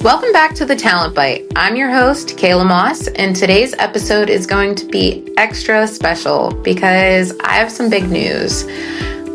Welcome back to The Talent Bite. I'm your host, Kayla Moss, and today's episode is going to be extra special because I have some big news.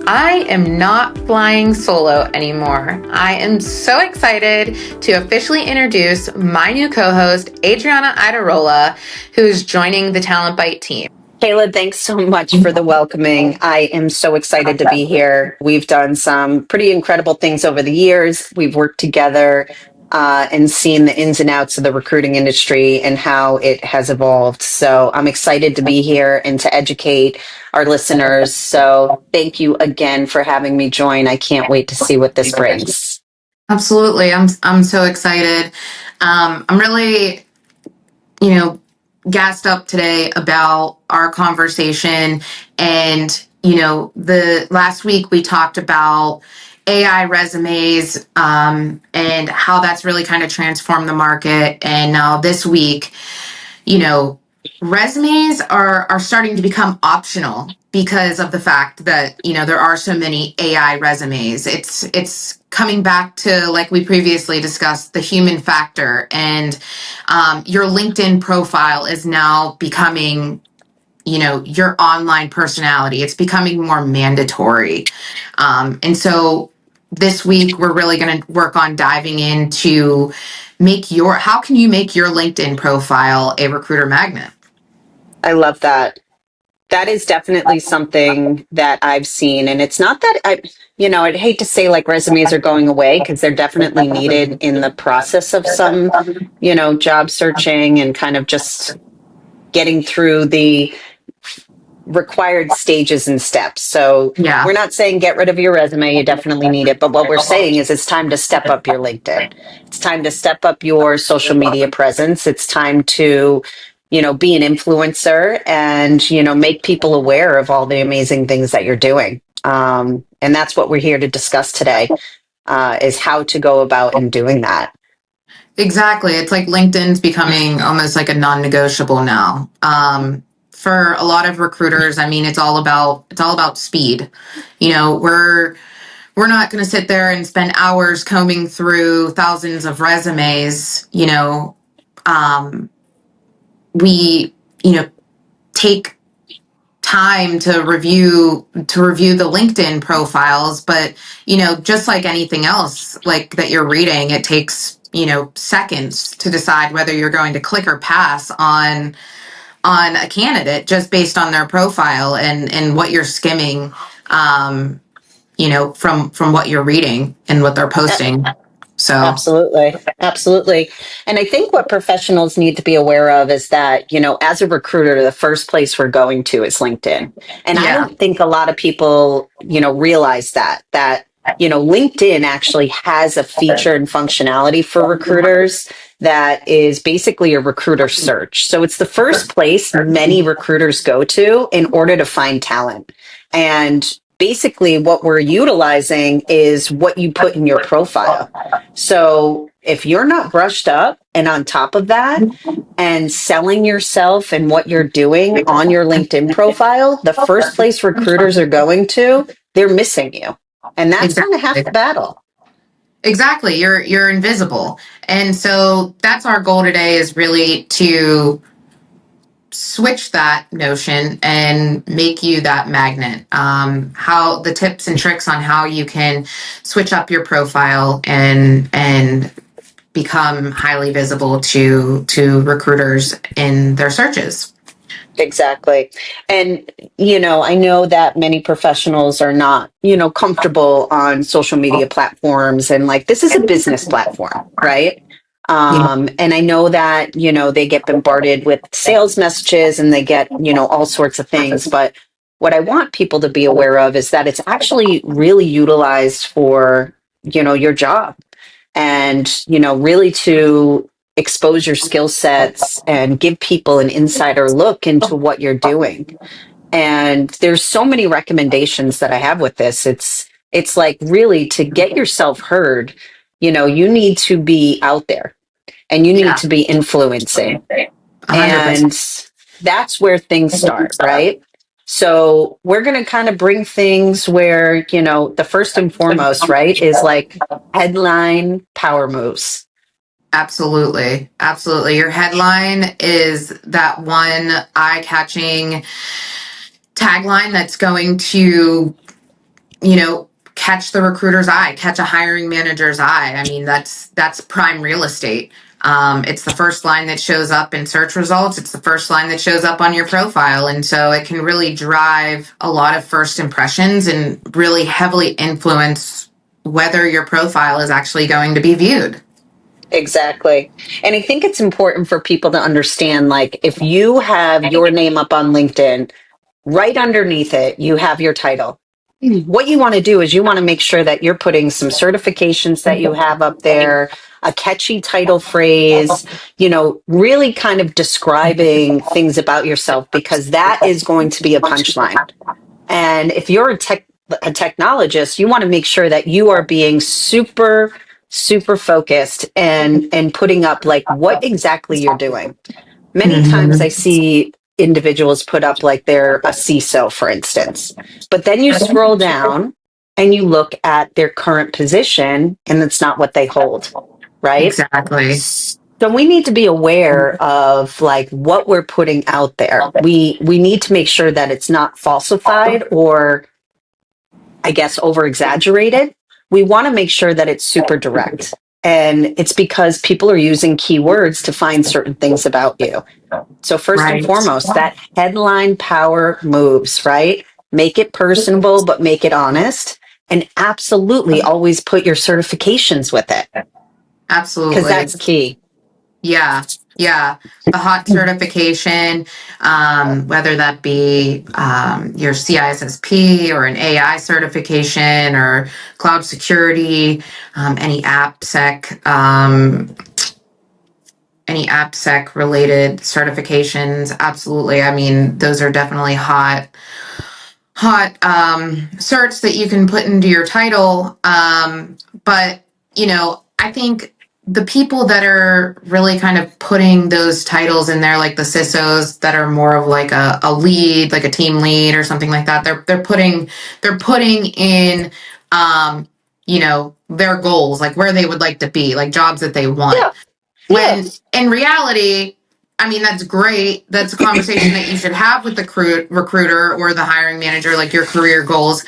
I am not flying solo anymore. I am so excited to officially introduce my new co-host, Adriana Idarola, who is joining the Talent Bite team. Kayla, thanks so much for the welcoming. I am so excited to be here. We've done some pretty incredible things over the years. We've worked together and seen the ins and outs of the recruiting industry and how it has evolved. So I'm excited to be here and to educate our listeners. So thank you again for having me join. I can't wait to see what this brings. Absolutely. I'm so excited. I'm really, gassed up today about our conversation. And, the last week we talked about AI resumes and how that's really kind of transformed the market. And now this week, resumes are starting to become optional because of the fact that there are so many AI resumes. It's coming back to, like we previously discussed, the human factor, and your LinkedIn profile is now becoming your online personality. It's becoming more mandatory, and so this week we're really going to work on diving into how can you make your LinkedIn profile a recruiter magnet. I love that. That is definitely something that I've seen. And it's not that I'd hate to say like resumes are going away because they're definitely needed in the process of some, job searching and kind of just getting through the required stages and steps. So Yeah. We're not saying get rid of your resume. You definitely need it. But what we're saying is it's time to step up your LinkedIn. It's time to step up your social media presence. It's time to be an influencer and, make people aware of all the amazing things that you're doing. And that's what we're here to discuss today, is how to go about in doing that. Exactly. It's like LinkedIn's becoming almost like a non-negotiable now. For a lot of recruiters, I mean, it's all about speed. We're not going to sit there and spend hours combing through thousands of resumes. We take time to review the LinkedIn profiles, but just like anything else like that you're reading, it takes seconds to decide whether you're going to click or pass on a candidate just based on their profile and what you're skimming, from what you're reading and what they're posting. So Absolutely. And I think what professionals need to be aware of is that, as a recruiter, the first place we're going to is LinkedIn. And I don't think a lot of people, realize that, LinkedIn actually has a feature and functionality for recruiters that is basically a recruiter search. So it's the first place many recruiters go to in order to find talent. And basically what we're utilizing is what you put in your profile. So if you're not brushed up and on top of that and selling yourself and what you're doing on your LinkedIn profile, the first place recruiters are going to, they're missing you. And that's kind of half the battle. Exactly. You're invisible. And so that's our goal today, is really to switch that notion and make you that magnet. How the tips and tricks on how you can switch up your profile and become highly visible to recruiters in their searches. Exactly. And, I know that many professionals are not, comfortable on social media platforms, and like, this is a business platform, right? And I know that, they get bombarded with sales messages and they get, all sorts of things. But what I want people to be aware of is that it's actually really utilized for, your job and, really to expose your skill sets and give people an insider look into what you're doing. And there's so many recommendations that I have with this. It's like, really, to get yourself heard, you need to be out there and you need to be influencing. 100%. And that's where things start, right? So we're going to kind of bring things where, the first and foremost, right, is like headline power moves. Absolutely. Absolutely. Your headline is that one eye-catching tagline that's going to, catch the recruiter's eye, catch a hiring manager's eye. I mean, that's prime real estate. It's the first line that shows up in search results. It's the first line that shows up on your profile. And so it can really drive a lot of first impressions and really heavily influence whether your profile is actually going to be viewed. Exactly. And I think it's important for people to understand, like, if you have your name up on LinkedIn, right underneath it, you have your title. What you want to do is you want to make sure that you're putting some certifications that you have up there, a catchy title phrase, really kind of describing things about yourself, because that is going to be a punchline. And if you're a technologist, you want to make sure that you are being super super focused and putting up like what exactly you're doing. Many times I Mhm. see individuals put up like they're a CISO, for instance, but then you scroll down and you look at their current position and it's not what they hold, right? Exactly. So we need to be aware of like what we're putting out there. We need to make sure that it's not falsified or, I guess, over exaggerated. We want to make sure that it's super direct. And it's because people are using keywords to find certain things about you. So, first and Right. foremost, that headline power moves, right? Make it personable, but make it honest. And absolutely always put your certifications with it, because Absolutely. that's key. Yeah, yeah. The hot certification, whether that be your CISSP or an AI certification or cloud security, any any AppSec related certifications. Absolutely. I mean, those are definitely hot certs that you can put into your title. But, I think the people that are really kind of putting those titles in there, like the CISOs that are more of like a lead, like a team lead or something like that, they're putting in their goals, like where they would like to be, like jobs that they want. Yeah. Yeah. When in reality, I mean, that's great. That's a conversation that you should have with the recruiter or the hiring manager, like your career goals.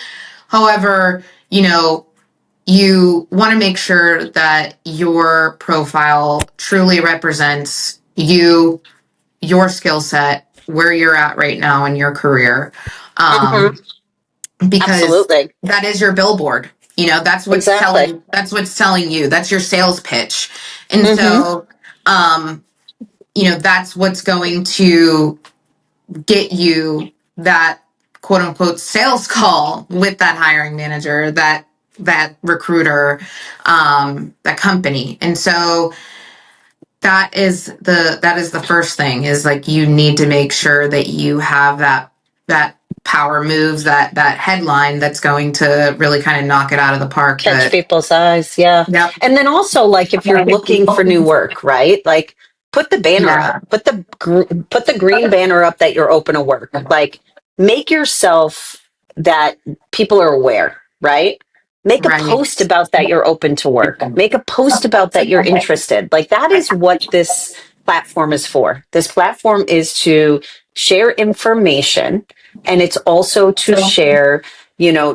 However, you want to make sure that your profile truly represents you, your skill set, where you're at right now in your career. Hmm. Um, because Absolutely. that is your billboard. That's what's Exactly. selling you. That's your sales pitch. And Hmm. so, um, that's what's going to get you that quote unquote sales call with that hiring manager, that recruiter, that company. And so that is the first thing, is like you need to make sure that you have that power moves, that headline that's going to really kind of knock it out of the park. Catch That people's eyes. Yeah. Yep. And then also, like, if you're looking for new work, right? Like, put the banner up, Yeah. put the green banner up that you're open to work. Like, make yourself that people are aware, right? Make a Right. post about that you're open to work. Make a post about that you're interested. Like, that is what this platform is for. This platform is to share information, and it's also to share,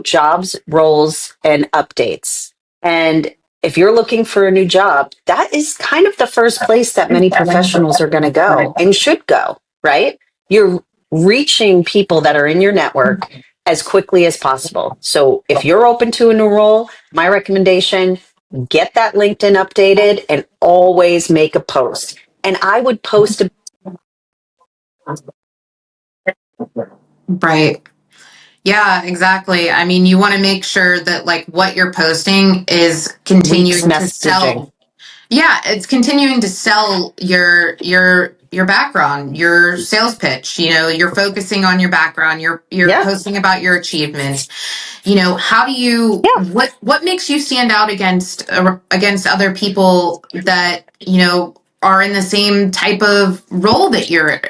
jobs, roles, and updates. And if you're looking for a new job, that is kind of the first place that many professionals are going to go and should go, right? You're reaching people that are in your network as quickly as possible. So if you're open to a new role, my recommendation, get that LinkedIn updated and always make a post. And I would post a Right. Yeah, exactly. I mean, you want to make sure that like what you're posting is week's continuing to messaging. sell. Yeah, it's continuing to sell your background, your sales pitch. You're focusing on your background. You're Yeah. posting about your achievements. How do you Yeah. what makes you stand out against other people that are in the same type of role that you're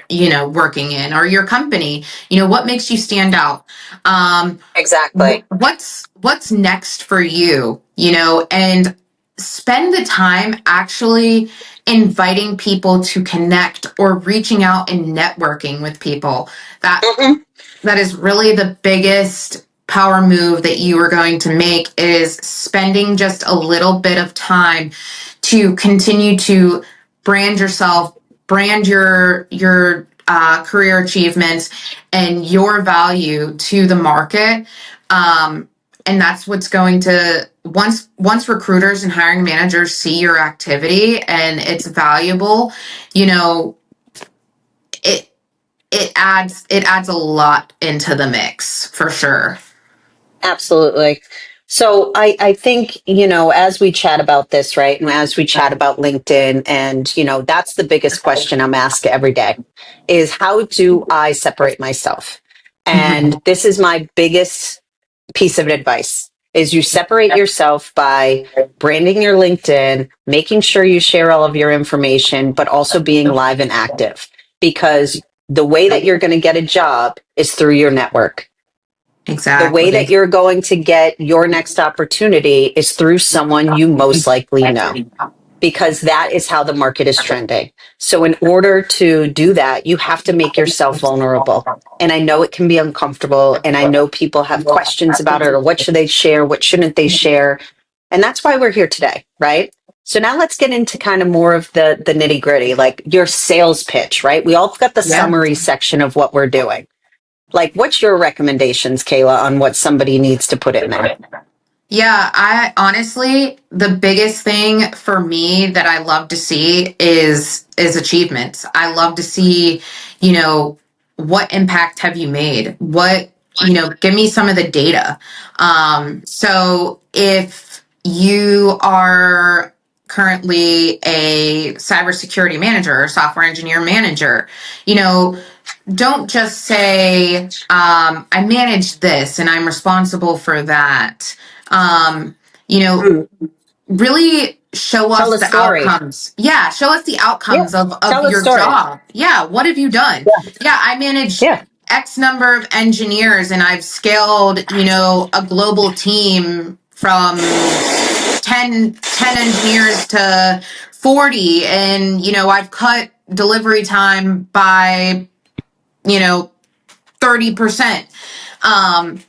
working in, or your company. What makes you stand out? um Exactly. what's next for you? And spend the time actually inviting people to connect or reaching out and networking with people. That Mhm. that is really the biggest power move that you are going to make, is spending just a little bit of time to continue to brand yourself, brand your career achievements and your value to the market. And that's what's going to, once recruiters and hiring managers see your activity and it's valuable, you know, it it adds a lot into the mix for sure. Absolutely. So I think, as we chat about this, right, and as we chat about LinkedIn, and, that's the biggest question I'm asked every day is, how do I separate myself? And Mhm. this is my biggest piece of advice is you separate yourself by branding your LinkedIn, making sure you share all of your information, but also being live and active, because the way that you're going to get a job is through your network. The way that Exactly. you're going to get your next opportunity is through someone you most likely know, because that is how the market is trending. So, in order to do that, you have to make yourself vulnerable. And I know it can be uncomfortable. And I know people have questions about it, or what should they share? What shouldn't they share? And that's why we're here today, right? So now let's get into kind of more of the nitty gritty, like your sales pitch, right? We all got the Yeah. summary section of what we're doing. Like, what's your recommendations, Kayla, on what somebody needs to put in there? Yeah, I honestly, the biggest thing for me that I love to see is achievements. I love to see, you know, what impact have you made? Give me some of the data. So if you are currently a cybersecurity manager or software engineer manager, you know, don't just say, I manage this and I'm responsible for that. Um, you know, Mm, really show tell us a the story. outcomes. Yeah, show us the Yeah, outcomes of tell a your story. job. Yeah, what have you done? Yeah, Yeah, I manage yeah. X number of engineers and I've scaled, a global team from 10 engineers to 40, and I've cut delivery time by, you know, 30%.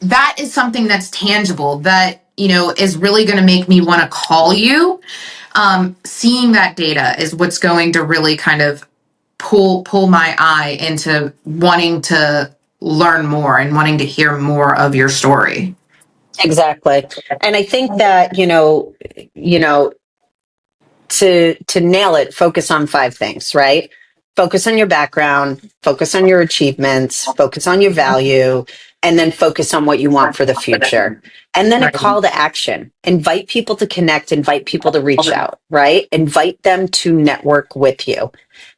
That is something that's tangible that, is really going to make me want to call you. Seeing that data is what's going to really kind of pull my eye into wanting to learn more and wanting to hear more of your story. Exactly. And I think that, to nail it, focus on five things, right? Focus on your background, focus on your achievements, focus on your value, and then focus on what you want for the future. And then a Right. call to action. Invite people to connect, invite people to reach out, right? Invite them to network with you.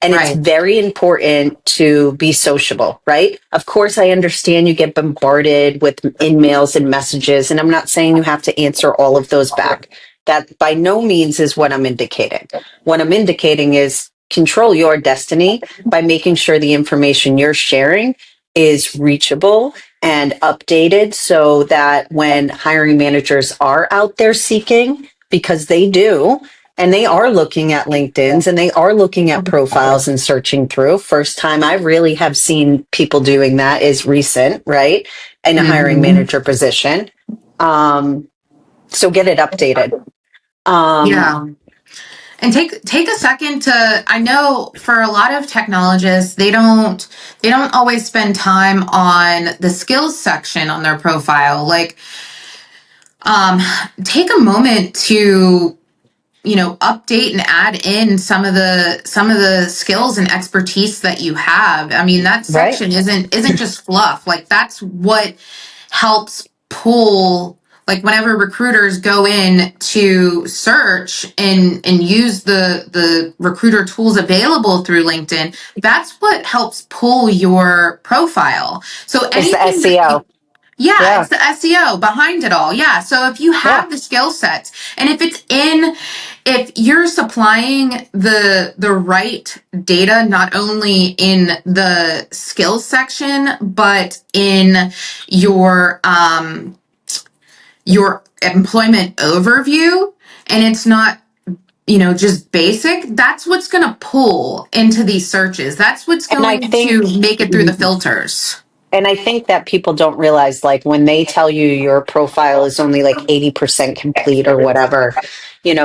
And it's Right. very important to be sociable, right? Of course, I understand you get bombarded with emails and messages, and I'm not saying you have to answer all of those back. That by no means is what I'm indicating. What I'm indicating is control your destiny by making sure the information you're sharing is reachable and updated, so that when hiring managers are out there seeking, because they do, and they are looking at LinkedIn's and they are looking at profiles and searching through. First time I really have seen people doing that is recent, right? In a hiring Hmm. manager position. So get it updated. Um, Yeah. And take a second to, I know for a lot of technologists, they don't always spend time on the skills section on their profile. Like, um, take a moment to, update and add in some of the skills and expertise that you have. I mean, that right. section isn't just fluff. Like, that's what helps pull, like, whenever recruiters go in to search and use the recruiter tools available through LinkedIn, that's what helps pull your profile. So Is the anything that you, SEO. yeah, Yeah. it's the SEO behind it all. Yeah. So if you Yeah. have the skill sets, and if you're supplying the right data, not only in the skills section, but in your your employment overview and it's not, just basic, that's what's going to pull into these searches. That's what's And I going think to make it through the filters. And I think that people don't realize, like, when they tell you your profile is only like 80% complete or whatever,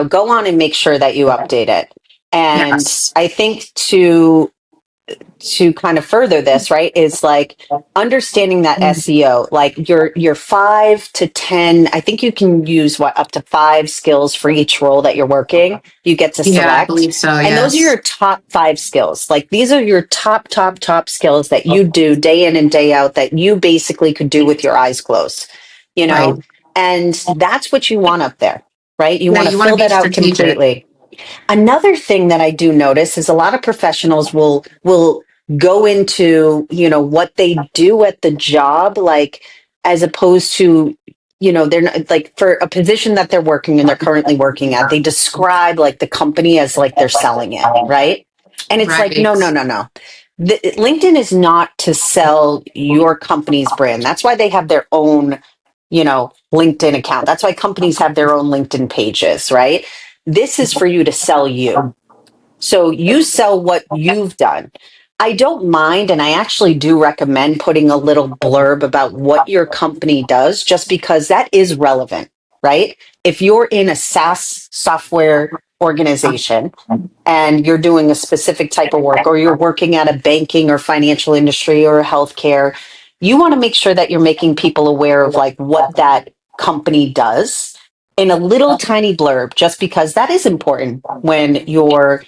go on and make sure that you update it. And Yes. I think to kind of further this, right, is like understanding that SEO, like your 5 to 10, I think you can use up to 5 skills for each role that you're working. You get to Yeah, I select. believe so. And those are Yes. your top 5 skills. Like these are your top skills that you do day in and day out that you basically could do with your eyes closed, you Right. know? And that's what you want up there, right? You Yeah, want to you want to fill be that out strategic. completely. Another thing that I do notice is a lot of professionals will go into, what they do at the job, like as opposed to, they're not like for a position that they're working and they're currently working at, they describe like the company as like they're selling it, right? And it's like, no, no, Right. no, no. LinkedIn is not to sell your company's brand. That's why they have their own, LinkedIn account. That's why companies have their own LinkedIn pages, right? This is for you to sell you. So you sell what you've done. I don't mind, and I actually do recommend putting a little blurb about what your company does, just because that is relevant, right? If you're in a SaaS software organization and you're doing a specific type of work, or you're working at a banking or financial industry or healthcare, you want to make sure that you're making people aware of like what that company does in a little tiny blurb, just because that is important when you're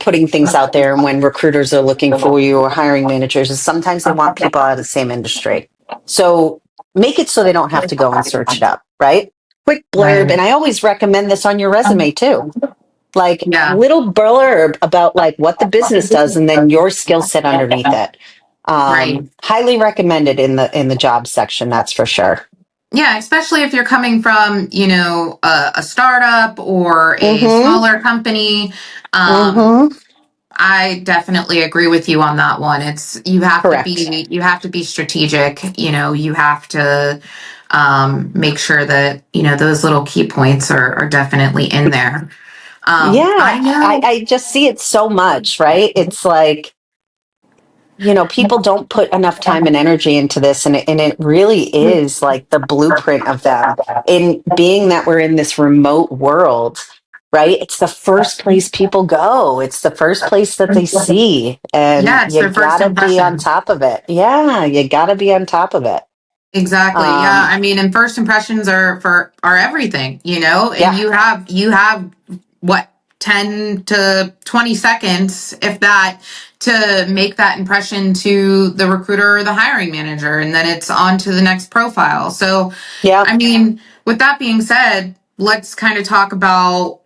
putting things out there, and when recruiters are looking for you or hiring managers, is sometimes they want people out of the same industry. So make it so they don't have to go and search it up, right? Quick blurb. And Right. I always recommend this on your resume too, like Yeah. little blurb about like what the business does and then your skill set underneath it. Right. Highly recommended in the job section, that's for sure. Yeah, especially if you're coming from, a startup or a Mm-hmm. smaller company. Um, Mm-hmm. I definitely agree with you on that one. It's Correct. you have to be strategic. You have to make sure that those little key points are definitely in there. I Yeah, I, know. I just see it so much, right? It's like, people don't put enough time and energy into this, and it really is like the blueprint of them. In being that we're in this remote world, right? It's the first place people go. It's the first place that they see, and Yeah, it's you their first gotta be on impression. top of it. Yeah, you gotta be on top of it. Exactly. Yeah. Um, I mean, and first impressions are everything, and yeah, you have what, 10 to 20 seconds, if that, to make that impression to the recruiter or the hiring manager, and then it's on to the next profile. So, yeah, I mean, with that being said, let's kind of talk about,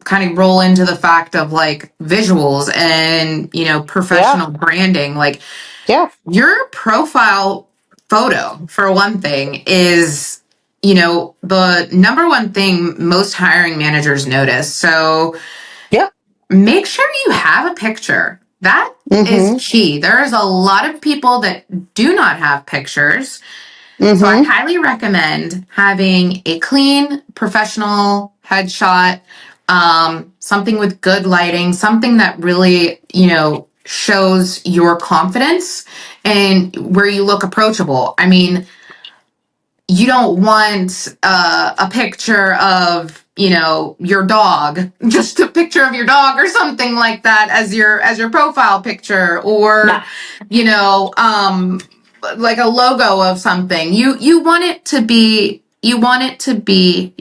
kind of roll into the fact of like visuals and, yeah, professional branding. Like, yeah, your profile photo, for one thing, is, the number one thing most hiring managers notice. So yeah. make sure you have a picture. That is Mm-hmm. key. There is a lot of people that do not have pictures. So I Mm-hmm. highly recommend having a clean, professional headshot, something with good lighting, something that really, shows your confidence and where you look approachable. I mean, you don't want a picture of your dog, just a picture of your dog or something like that as your profile picture, No. or you know um like a logo of something. You want it to be, you want it to be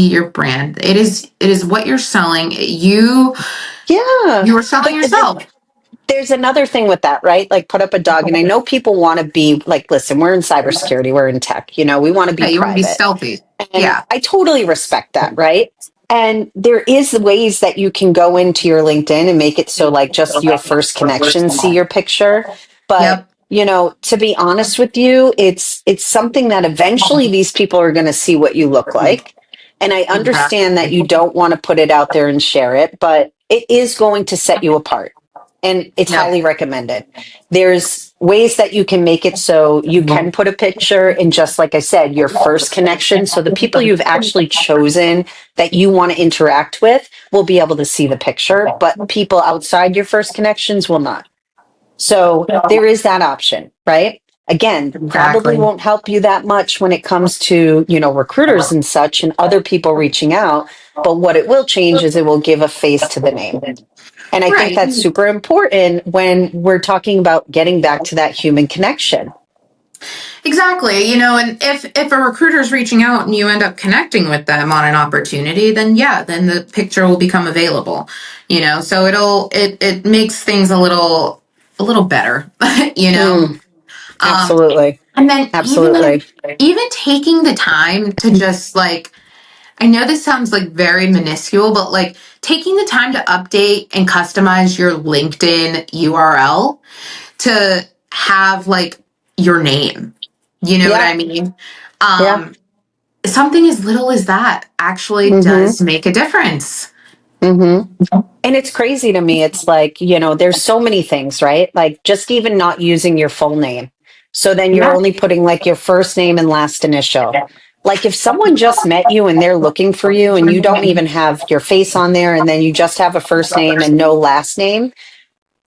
your brand. It is what you're selling. Yeah. You are selling But yourself. there's another thing with that, right? Like put up a dog. And I know people want to be like, listen, we're in cybersecurity, we're in tech, we want to Yeah, be you want to be private. stealthy. And Yeah. I totally respect that, right? And there is ways that you can go into your LinkedIn and make it so like just your first connections see your picture. But Yep. to be honest with you, it's something that eventually these people are going to see what you look like. And I understand that Exactly. you don't want to put it out there and share it, but it is going to set you apart. and it's Yep. highly recommended. There's ways that you can make it so you can put a picture in, just like I said, your first connection. So the people you've actually chosen that you want to interact with will be able to see the picture, but people outside your first connections will not. So there is that option, right? Again, probably Exactly. won't help you that much when it comes to, recruiters and such and other people reaching out. But what it will change is it will give a face to the name. And I think Right. that's super important when we're talking about getting back to that human connection. Exactly. And if a recruiter is reaching out and you end up connecting with them on an opportunity, then yeah, then the picture will become available. So it makes things a little better. you know. Mm, Um, absolutely. and then even Absolutely. even taking the time to just like, I know this sounds like very minuscule, but like taking the time to update and customize your LinkedIn URL to have like your name. You know what Yeah. I mean? Yeah. Something as little as that actually Mm-hmm. does make a difference. Mm-hmm. And it's crazy to me. It's like, there's so many things, right? Like just even not using your full name. So then you're Yeah. only putting like your first name and last initial. Like if someone just met you and they're looking for you and you don't even have your face on there and then you just have a first name and no last name,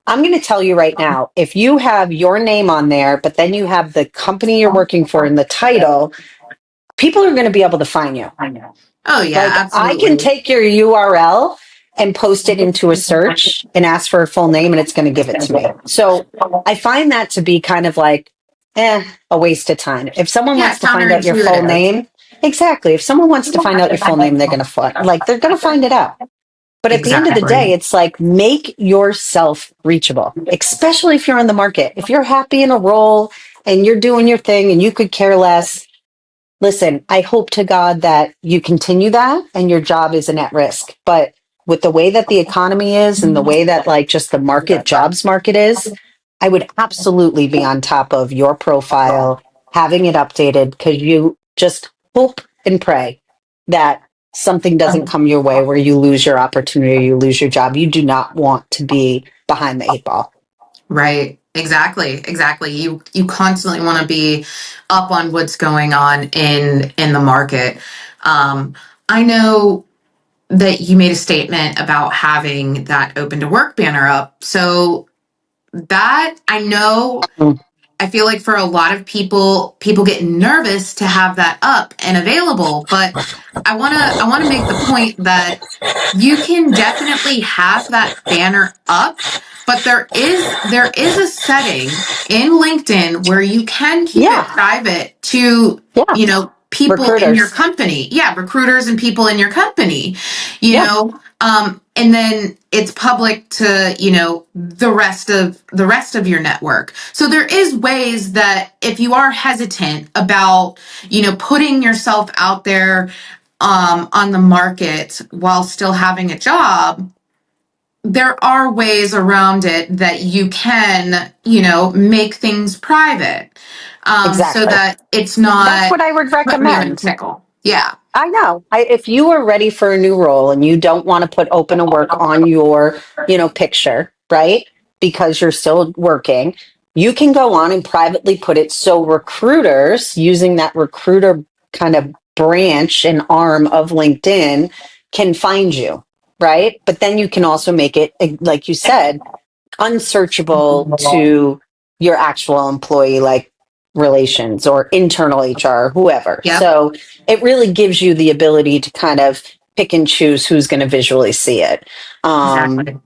I'm going to tell you right now, if you have your name on there, but then you have the company you're working for in the title, people are going to be able to find you. Oh yeah, Like I can absolutely. take your URL and post it into a search and ask for a full name and it's going to give it to me. So I find that to be kind of like, a waste of time. If someone Yeah, wants to find out your full counterintuitive. name, exactly. If someone wants to find out your full name, they're going to find it out. But at the end of the day, Exactly. it's like make yourself reachable, especially if you're on the market. If you're happy in a role and you're doing your thing and you could care less, listen, I hope to God that you continue that and your job isn't at risk. But with the way that the economy is and the way that like just the jobs market is, I would absolutely be on top of your profile, having it updated because you just hope and pray that something doesn't come your way where you lose your opportunity, you lose your job. You do not want to be behind the eight ball. Right. Exactly. Exactly. You constantly want to be up on what's going on in the market. I know that you made a statement about having that open to work banner up. So that I know, Mm. I feel like for a lot of people get nervous to have that up and available, but I want to make the point that you can definitely have that banner up, but there is a setting in LinkedIn where you can keep it Yeah. private to, Yeah. people in your Recruiters. company. Yeah, recruiters and people in your company, Yeah. and then it's public to, the rest of your network. So there is ways that if you are hesitant about, putting yourself out there on the market while still having a job, there are ways around it that you can, make things private, so Exactly. that it's That's not what I would putting you in a recommend. pickle. Yeah. I know. If you are ready for a new role and you don't want to put open to work on your, picture, right? Because you're still working, you can go on and privately put it so recruiters using that recruiter kind of branch and arm of LinkedIn can find you, right? But then you can also make it, like you said, unsearchable to your actual employee like relations or internal HR, whoever. Yep. So it really gives you the ability to kind of pick and choose who's going to visually see it. Exactly.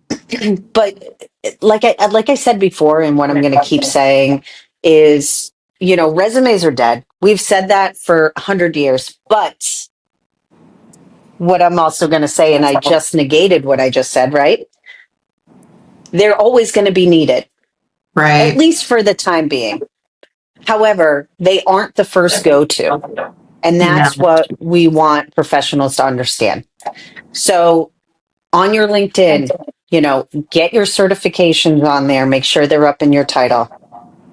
But like I said before, and what I'm going to keep saying is, resumes are dead. We've said that for 100 years, but what I'm also going to say, and I just negated what I just said, right? They're always going to be needed, at Right. least for the time being. However, they aren't the first go to. And that's No. what we want professionals to understand. So on your LinkedIn, get your certifications on there. Make sure they're up in your title.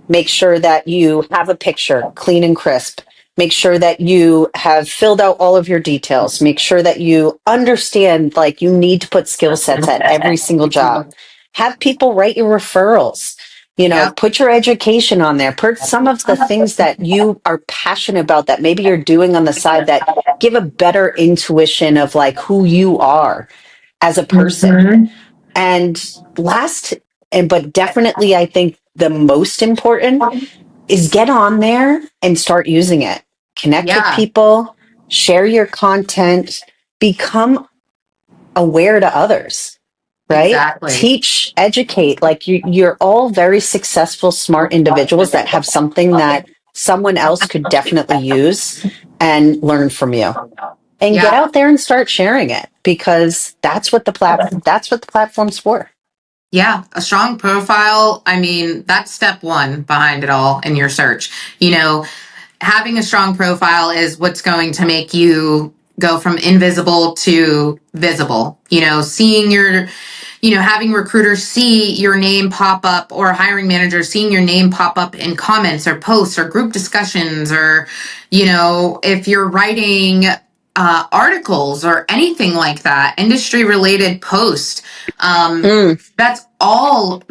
Make sure that you have a picture clean and crisp. Make sure that you have filled out all of your details. Make sure that you understand like you need to put skill sets at every single job. Have people write your referrals. Yep. Put your education on there. Put some of the things that you are passionate about that maybe you're doing on the side that give a better intuition of like who you are as a person. Mhm. And last, but definitely, I think the most important is get on there and start using it. Connect with Yeah, people, share your content, become aware to others, right? exactly. Teach, educate. Like you're all very successful, smart individuals that have something that someone else could definitely use and learn from you. And get Yeah. out there and start sharing it because that's what the platform's for. Yeah, a strong profile. I mean, that's step one behind it all in your search. You know, having a strong profile is what's going to make you go from invisible to visible. Seeing having recruiters see your name pop up, or hiring managers seeing your name pop up in comments or posts or group discussions, or, if you're writing articles or anything like that, industry related post. Mm, That's all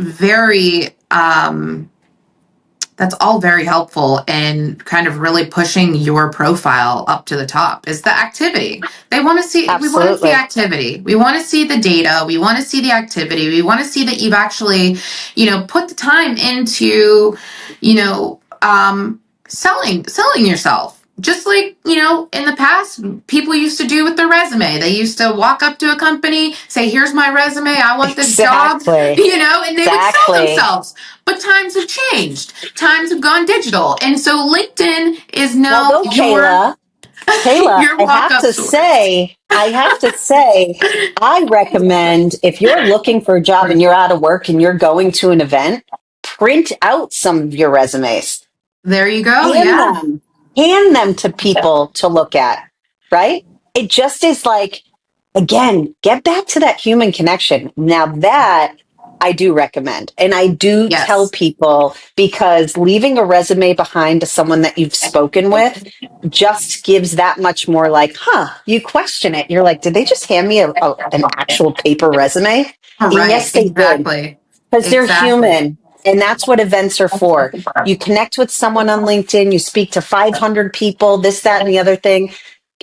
very helpful in kind of really pushing your profile up to the top. Is the activity. We want to see absolutely. activity. We want to see the data. We want to see the activity. We want to see that you've actually, put the time into, selling yourself. Just like, in the past, people used to do with their resume. They used to walk up to a company, say, here's my resume. I want this job, Exactly. and they would sell Exactly. themselves. But times have changed. Times have gone digital. And so LinkedIn is now Although your Kayla, your walk-up source. I have to say, I recommend if you're looking for a job and you're out of work and you're going to an event, print out some of your resumes, There you go. hand Yeah. them, hand them to people to look at, right? It just is like, again, get back to that human connection. Now that I do recommend, and I do tell Yes. people because leaving a resume behind to someone that you've spoken with just gives that much more like, you question it. You're like, did they just hand me an actual paper resume? All And right. yes, they did Exactly. because they're Exactly. human. And that's what events are for. You connect with someone on LinkedIn, you speak to 500 people, this, that, and the other thing.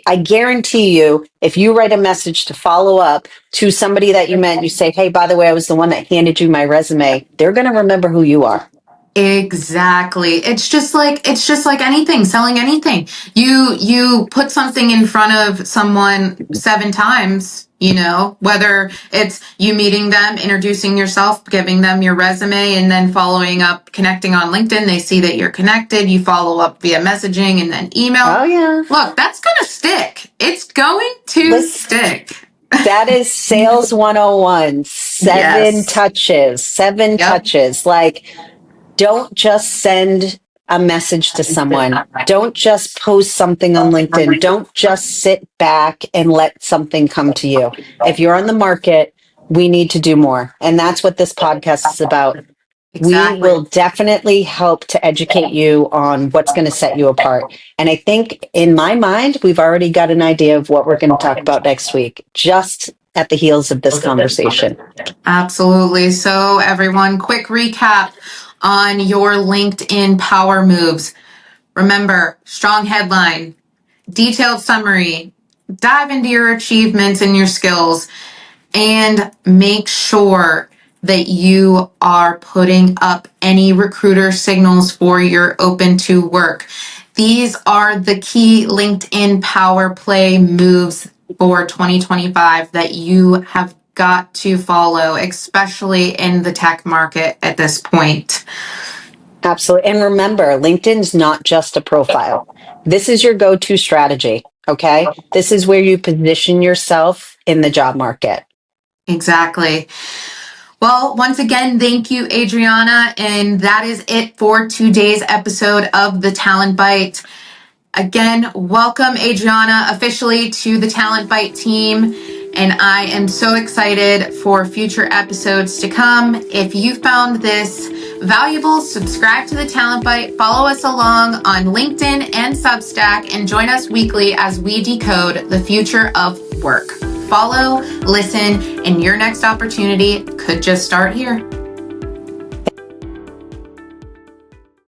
I guarantee you, if you write a message to follow up to somebody that you met, and you say, hey, by the way, I was the one that handed you my resume, they're going to remember who you are. Exactly. It's just like anything, selling anything. You put something in front of someone 7 times, whether it's you meeting them, introducing yourself, giving them your resume, and then following up, connecting on LinkedIn. They see that you're connected, you follow up via messaging and then email. Oh, yeah. Look, that's going to stick. It's going to Listen, stick. that is sales 101. Seven Yes. touches, seven Yep. touches. Like, don't just send a message to someone. Don't just post something on LinkedIn. Don't just sit back and let something come to you. If you're on the market, we need to do more. And that's what this podcast is about. We will Exactly. definitely help to educate you on what's going to set you apart. And I think in my mind, we've already got an idea of what we're going to talk about next week, just at the heels of this conversation. Absolutely. So, everyone, quick recap on your LinkedIn power moves. Remember, strong headline, detailed summary, dive into your achievements and your skills, and make sure that you are putting up any recruiter signals for your open to work. These are the key LinkedIn power play moves for 2025 that you have got to follow, especially in the tech market at this point. Absolutely. And remember, LinkedIn's not just a profile. This is your go to strategy. Okay. This is where you position yourself in the job market. Exactly. Well, once again, thank you, Adriana. And that is it for today's episode of The Talent Bite. Again, welcome, Adriana, officially to the Talent Bite team. And I am so excited for future episodes to come. If you found this valuable, subscribe to the Talent Bite, follow us along on LinkedIn and Substack, and join us weekly as we decode the future of work. follow, listen, and your next opportunity could just start here.